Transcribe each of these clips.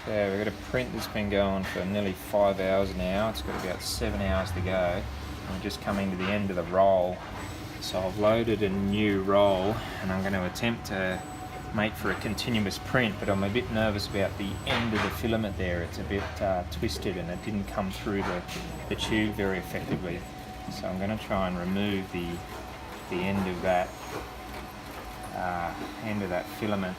So we've got a print that's been going for nearly 5 hours now. It's got about 7 hours to go. I'm just coming to the end of the roll. So I've loaded a new roll and I'm going to attempt to make for a continuous print, but I'm a bit nervous about the end of the filament there. It's a bit twisted and it didn't come through the tube very effectively. So I'm going to try and remove the end of that filament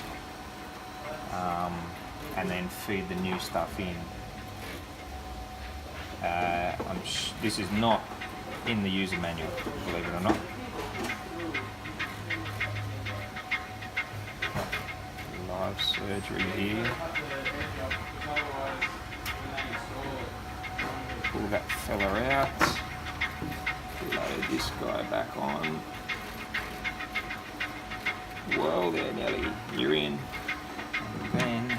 and then feed the new stuff in. This is not in the user manual, believe it or not. Live surgery here. Pull that fella out. Load this guy back on. Well, there, Nelly, you're in. And then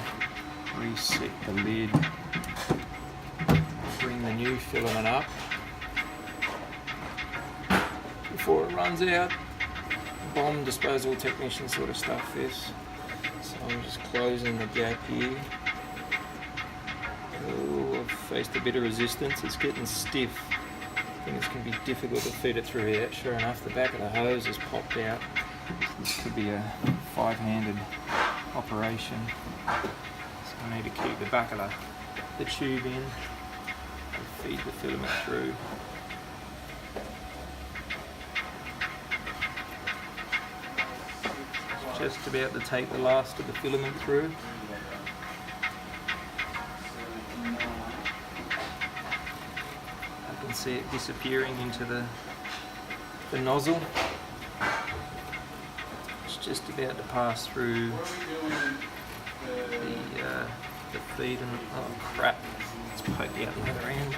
reset the lid. Bring the new filament up before it runs out. Bomb disposal technician sort of stuff, this. So I'm just closing the gap here. Oh, I've faced a bit of resistance. It's getting stiff. I think it's going to be difficult to feed it through here. Sure enough, the back of the hose has popped out. This could be a 5-handed operation. So I need to keep the back of the tube in and feed the filament through. Just about to take the last of the filament through. I can see it disappearing into the nozzle. It's just about to pass through the feed and oh crap, it's poked out the other end.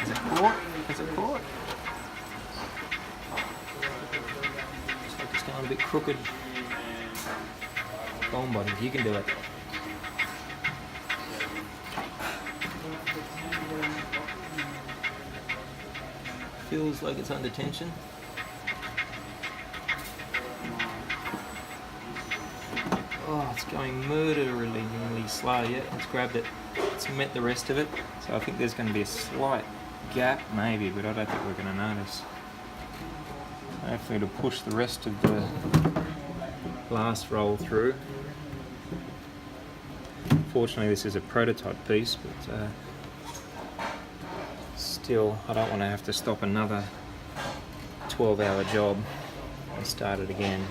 Is it caught? Is it caught? Looks like it's going a bit crooked. Go on, buddy, you can do it. Feels like it's under tension. Oh, it's going murderingly slow. Yeah, it's grabbed it. It's met the rest of it. So I think there's going to be a slight gap maybe, but I don't think we're going to notice. Hopefully it'll push the rest of the last roll through. Fortunately this is a prototype piece, but still I don't want to have to stop another 12-hour job and start it again.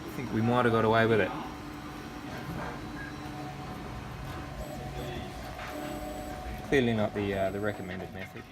I think we might have got away with it. Clearly not the recommended method.